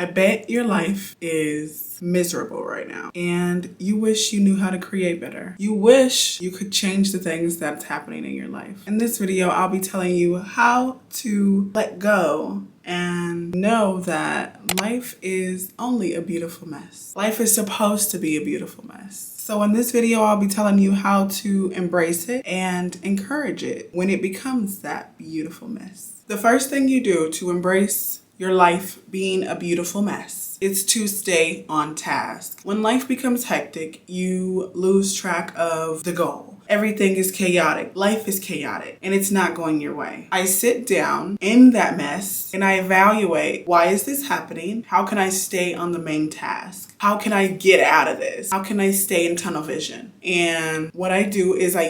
I bet your life is miserable right now and you wish you knew how to create better. You wish you could change the things that's happening in your life. In this video, I'll be telling you how to let go and know that life is only a beautiful mess. Life is supposed to be a beautiful mess. So in this video, I'll be telling you how to embrace it and encourage it when it becomes that beautiful mess. The first thing you do to embrace your life being a beautiful mess is to stay on task. When life becomes hectic, you lose track of the goal. Everything is chaotic. Life is chaotic and it's not going your way. I sit down in that mess and I evaluate, why is this happening? How can I stay on the main task? How can I get out of this? How can I stay in tunnel vision? And what I do is I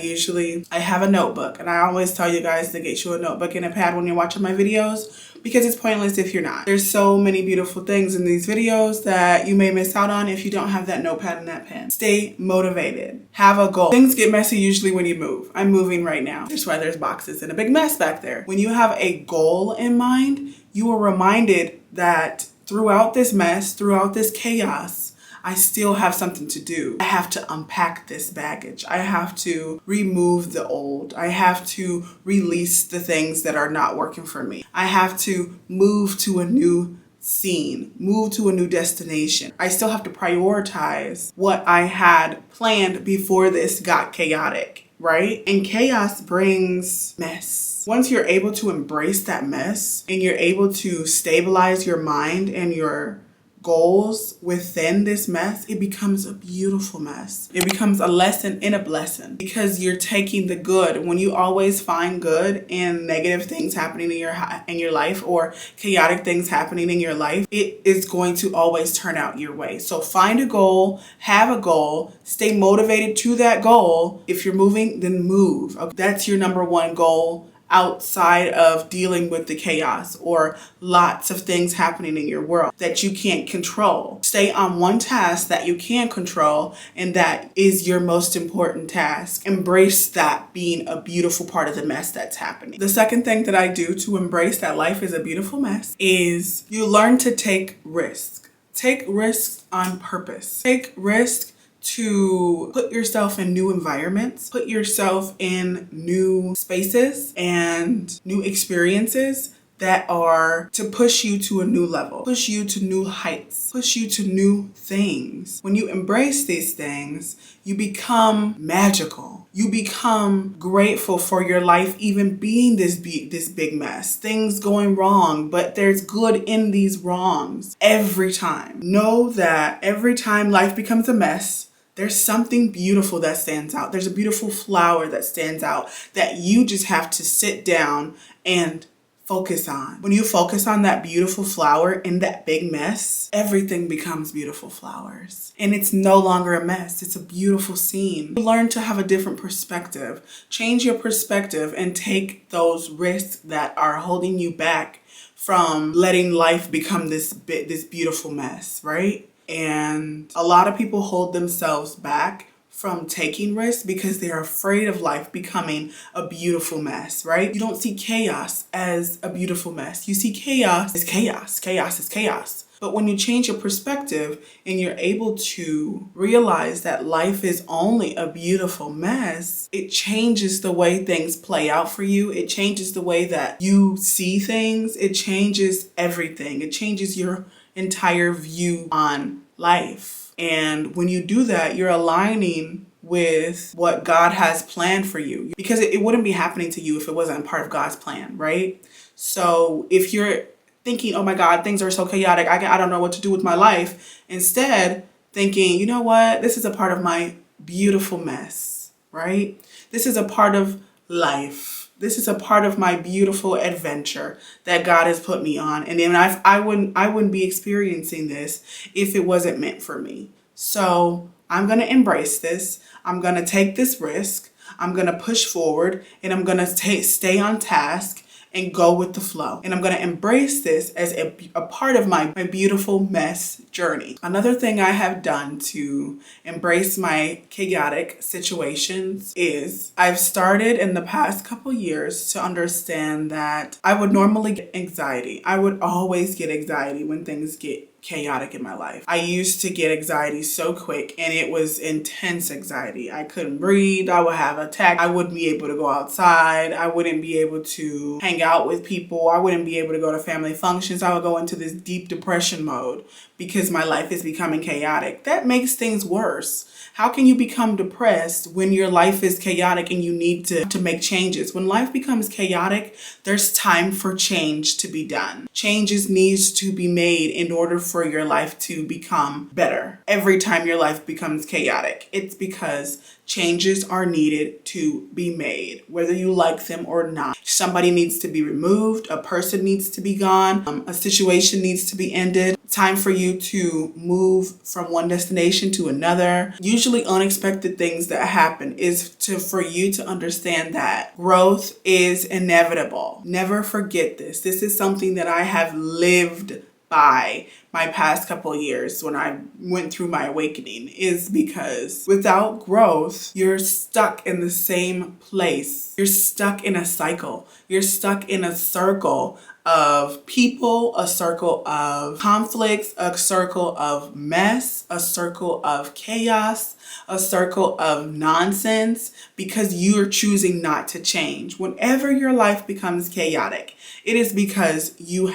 have a notebook, and I always tell you guys to get you a notebook and a pad when you're watching my videos, because it's pointless if you're not. There's so many beautiful things in these videos that you may miss out on if you don't have that notepad and that pen. Stay motivated. Have a goal. Things get messy usually when you move. I'm moving right now. That's why there's boxes and a big mess back there. When you have a goal in mind, you are reminded that throughout this mess, throughout this chaos, I still have something to do. I have to unpack this baggage. I have to remove the old. I have to release the things that are not working for me. I have to move to a new scene, move to a new destination. I still have to prioritize what I had planned before this got chaotic, right? And chaos brings mess. Once you're able to embrace that mess and you're able to stabilize your mind and your goals within this mess, it becomes a beautiful mess. It becomes a lesson in a blessing, because you're taking the good. When you always find good in negative things happening in your life, or chaotic things happening in your life, it is going to always turn out your way. So find a goal, have a goal, stay motivated to that goal. If you're moving, then move. Okay? That's your number one goal, outside of dealing with the chaos or lots of things happening in your world that you can't control. Stay on one task that you can control, and that is your most important task. Embrace that being a beautiful part of the mess that's happening. The second thing that I do to embrace that life is a beautiful mess is you learn to take risks. Take risks on purpose. Take risks to put yourself in new environments, put yourself in new spaces and new experiences that are to push you to a new level, push you to new heights, push you to new things. When you embrace these things, you become magical. You become grateful for your life even being this big mess, things going wrong, but there's good in these wrongs every time. Know that every time life becomes a mess, there's something beautiful that stands out. There's a beautiful flower that stands out that you just have to sit down and focus on. When you focus on that beautiful flower in that big mess, everything becomes beautiful flowers. And it's no longer a mess. It's a beautiful scene. You learn to have a different perspective. Change your perspective and take those risks that are holding you back from letting life become this beautiful mess, right? And a lot of people hold themselves back from taking risks because they're afraid of life becoming a beautiful mess, right? You don't see chaos as a beautiful mess. You see chaos as chaos. Chaos is chaos. But when you change your perspective and you're able to realize that life is only a beautiful mess, it changes the way things play out for you. It changes the way that you see things. It changes everything. It changes your entire view on life. And when you do that, you're aligning with what God has planned for you, because it wouldn't be happening to you if it wasn't part of God's plan, right? So if you're thinking, oh my God, things are so chaotic, I don't know what to do with my life, instead thinking, you know what, this is a part of my beautiful mess, right? This is a part of life. This is a part of my beautiful adventure that God has put me on. And then I wouldn't be experiencing this if it wasn't meant for me. So I'm going to embrace this. I'm going to take this risk. I'm going to push forward, and I'm going to stay on task and go with the flow. And I'm going to embrace this as a part of my beautiful mess journey. Another thing I have done to embrace my chaotic situations is I've started in the past couple years to understand that I would normally get anxiety. I would always get anxiety when things get chaotic in my life. I used to get anxiety so quick, and it was intense anxiety. I couldn't breathe. I would have attacks. I wouldn't be able to go outside. I wouldn't be able to hang out with people. I wouldn't be able to go to family functions. I would go into this deep depression mode because my life is becoming chaotic. That makes things worse. How can you become depressed when your life is chaotic and you need to make changes? When life becomes chaotic, there's time for change to be done. Changes needs to be made in order for your life to become better. Every time your life becomes chaotic, it's because changes are needed to be made, whether you like them or not. Somebody needs to be removed, a person needs to be gone, a situation needs to be ended. Time for you to move from one destination to another. Usually unexpected things that happen is for you to understand that growth is inevitable. Never forget this. This is something that I have lived by my past couple years when I went through my awakening, is because without growth, you're stuck in the same place. You're stuck in a cycle. You're stuck in a circle of people, a circle of conflicts, a circle of mess, a circle of chaos, a circle of nonsense, because you are choosing not to change. Whenever your life becomes chaotic, it is because you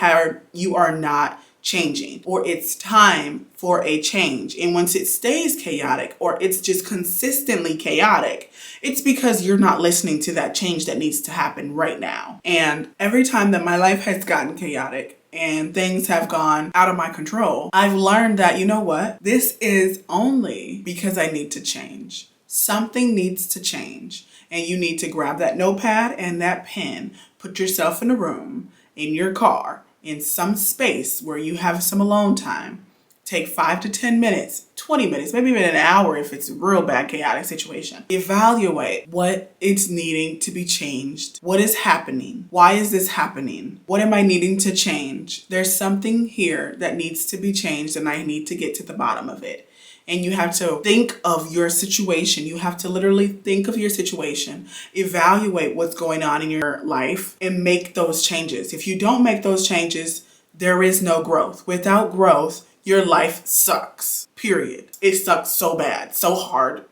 are not changing, or it's time for a change. And once it stays chaotic, or it's just consistently chaotic, it's because you're not listening to that change that needs to happen right now. And every time that my life has gotten chaotic and things have gone out of my control, I've learned that, you know what? This is only because I need to change. Something needs to change. And you need to grab that notepad and that pen, put yourself in a room, in your car, in some space where you have some alone time. Take 5 to 10 minutes, 20 minutes, maybe even an hour if it's a real bad chaotic situation. Evaluate what is needing to be changed. What is happening? Why is this happening? What am I needing to change? There's something here that needs to be changed, and I need to get to the bottom of it. And you have to think of your situation. You have to literally think of your situation, evaluate what's going on in your life, and make those changes. If you don't make those changes, there is no growth. Without growth, your life sucks, period. It sucks so bad, so hard.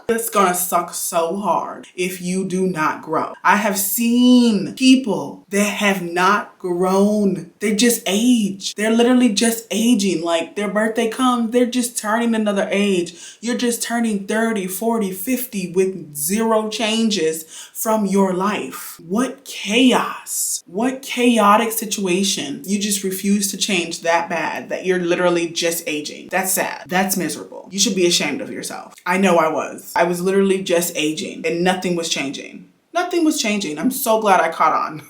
It's gonna suck so hard if you do not grow. I have seen people that have not grown. They just age. They're literally just aging. Like their birthday comes, they're just turning another age. You're just turning 30, 40, 50 with zero changes from your life. What chaos. What chaotic situation. You just refuse to change that bad that you're literally just aging. That's sad. That's miserable. You should be ashamed of yourself. I know I was. I was literally just aging and nothing was changing. Nothing was changing. I'm so glad I caught on.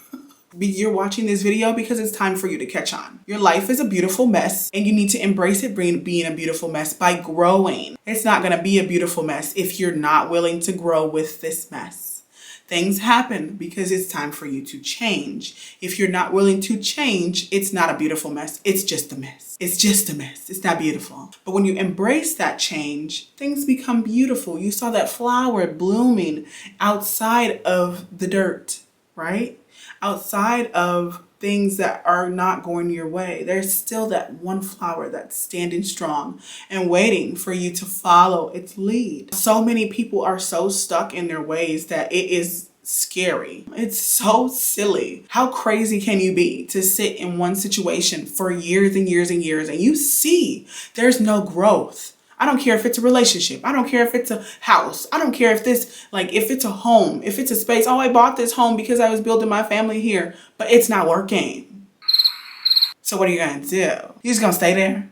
You're watching this video because it's time for you to catch on. Your life is a beautiful mess and you need to embrace it being a beautiful mess by growing. It's not going to be a beautiful mess if you're not willing to grow with this mess. Things happen because it's time for you to change. If you're not willing to change, it's not a beautiful mess. It's just a mess. It's just a mess. It's not beautiful. But when you embrace that change, things become beautiful. You saw that flower blooming outside of the dirt, right? Outside of things that are not going your way. There's still that one flower that's standing strong and waiting for you to follow its lead. So many people are so stuck in their ways that it is scary. It's so silly. How crazy can you be to sit in one situation for years and years and years and you see there's no growth? I don't care if it's a relationship. I don't care if it's a house. I don't care if if it's a home, if it's a space. Oh, I bought this home because I was building my family here, but it's not working. So what are you going to do? You're just going to stay there?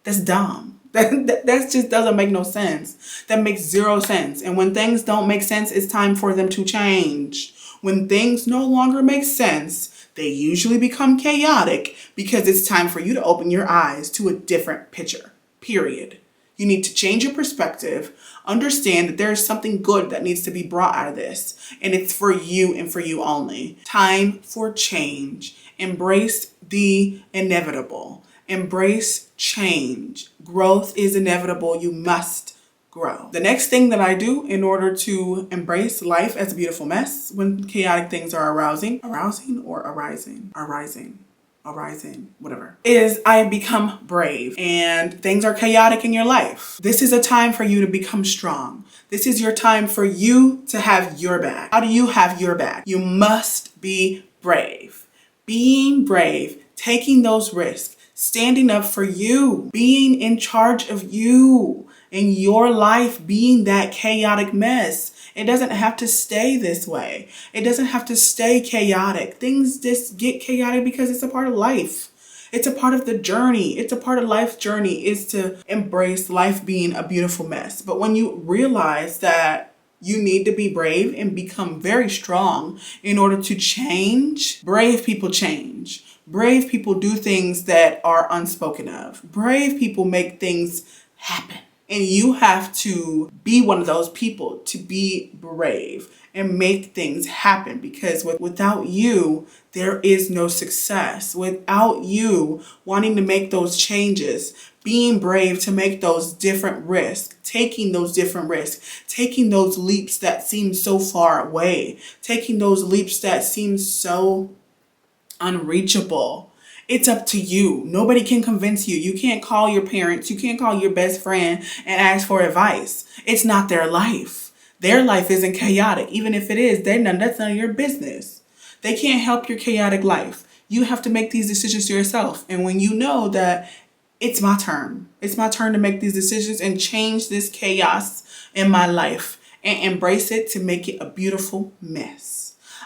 That's dumb. That just doesn't make no sense. That makes zero sense. And when things don't make sense, it's time for them to change. When things no longer make sense, they usually become chaotic because it's time for you to open your eyes to a different picture, period. You need to change your perspective, understand that there is something good that needs to be brought out of this, and it's for you and for you only. Time for change. Embrace the inevitable. Embrace change. Growth is inevitable. You must grow. The next thing that I do in order to embrace life as a beautiful mess when chaotic things are arising. arising, whatever, is I have become brave and things are chaotic in your life. This is a time for you to become strong. This is your time for you to have your back. How do you have your back? You must be brave. Being brave, taking those risks, standing up for you, being in charge of you and your life, being that chaotic mess. It doesn't have to stay this way. It doesn't have to stay chaotic. Things just get chaotic because it's a part of life. It's a part of the journey. It's a part of life's journey is to embrace life being a beautiful mess. But when you realize that you need to be brave and become very strong in order to change, brave people change. Brave people do things that are unspoken of. Brave people make things happen. And you have to be one of those people, to be brave and make things happen, because without you, there is no success. Without you wanting to make those changes, being brave to make those different risks, taking those different risks, taking those leaps that seem so far away, taking those leaps that seem so unreachable. It's up to you. Nobody can convince you. You can't call your parents. You can't call your best friend and ask for advice. It's not their life. Their life isn't chaotic. Even if it is, that's none of your business. They can't help your chaotic life. You have to make these decisions yourself. And when you know that it's my turn to make these decisions and change this chaos in my life and embrace it to make it a beautiful mess.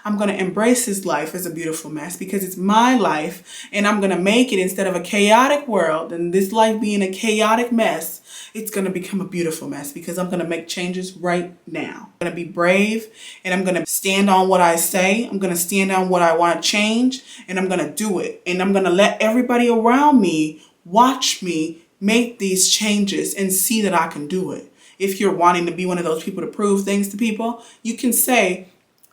I'm going to embrace this life as a beautiful mess because it's my life, and I'm going to make it, instead of a chaotic world and this life being a chaotic mess, it's going to become a beautiful mess because I'm going to make changes right now. I'm going to be brave, and I'm going to stand on what I say. I'm going to stand on what I want to change, and I'm going to do it. And I'm going to let everybody around me watch me make these changes and see that I can do it. If you're wanting to be one of those people to prove things to people, you can say,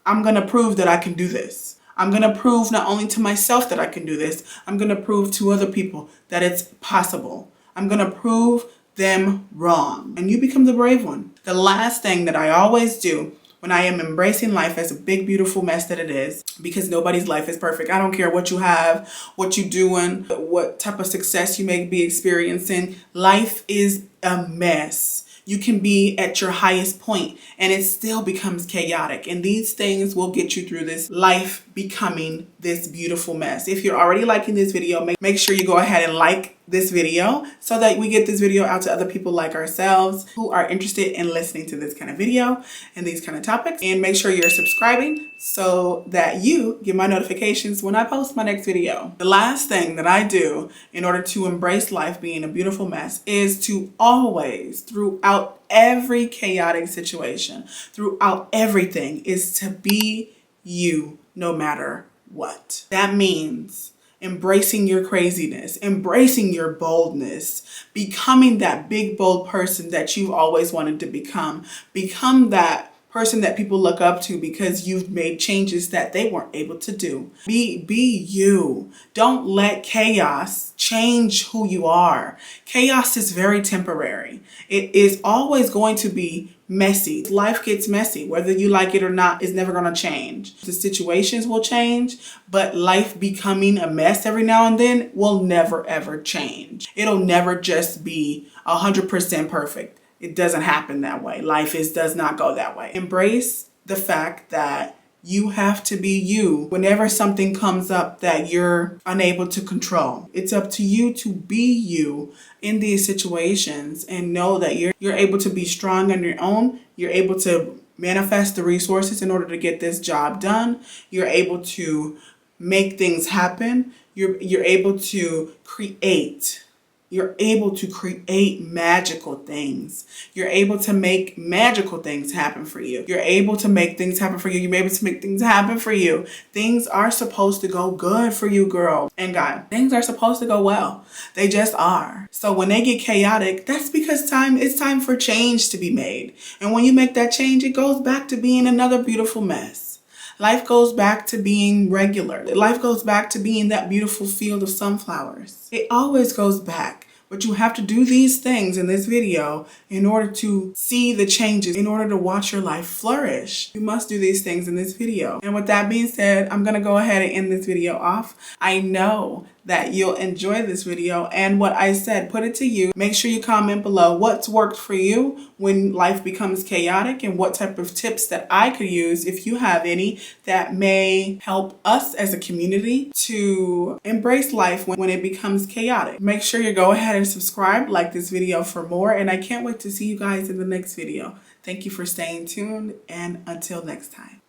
I'm going to prove that I can do this. I'm going to prove not only to myself that I can do this, I'm going to prove to other people that it's possible. I'm going to prove them wrong. And you become the brave one. The last thing that I always do when I am embracing life as a big, beautiful mess that it is, because nobody's life is perfect. I don't care what you have, what you're doing, what type of success you may be experiencing. Life is a mess. You can be at your highest point and it still becomes chaotic. And these things will get you through this life becoming this beautiful mess. If you're already liking this video, make sure you go ahead and like this video so that we get this video out to other people like ourselves who are interested in listening to this kind of video and these kind of topics. And make sure you're subscribing so that you get my notifications when I post my next video. The last thing that I do in order to embrace life being a beautiful mess is to always, throughout every chaotic situation, throughout everything, is to be you no matter what. That means embracing your craziness, embracing your boldness, becoming that big, bold person that you've always wanted to become. Become that person that people look up to because you've made changes that they weren't able to do. Be you. Don't let chaos change who you are. Chaos is very temporary. It is always going to be messy. Life gets messy. Whether you like it or not, it's never going to change. The situations will change, but life becoming a mess every now and then will never ever change. It'll never just be 100% perfect. It doesn't happen that way. Life does not go that way. Embrace the fact that you have to be you whenever something comes up that you're unable to control. It's up to you to be you in these situations and know that you're able to be strong on your own. You're able to manifest the resources in order to get this job done. You're able to make things happen. You're able to create. You're able to create magical things. You're able to make magical things happen for you. You're able to make things happen for you. You're able to make things happen for you. Things are supposed to go good for you, girl and guy. Things are supposed to go well. They just are. So when they get chaotic, that's because it's time for change to be made. And when you make that change, it goes back to being another beautiful mess. Life goes back to being regular. Life goes back to being that beautiful field of sunflowers. It always goes back. But you have to do these things in this video in order to see the changes, in order to watch your life flourish. You must do these things in this video. And with that being said, I'm going to go ahead and end this video off. I know that you'll enjoy this video and what I said, put it to you. Make sure you comment below what's worked for you when life becomes chaotic and what type of tips that I could use, if you have any, that may help us as a community to embrace life when it becomes chaotic. Make sure you go ahead and subscribe, like this video for more, and I can't wait to see you guys in the next video. Thank you for staying tuned, and until next time.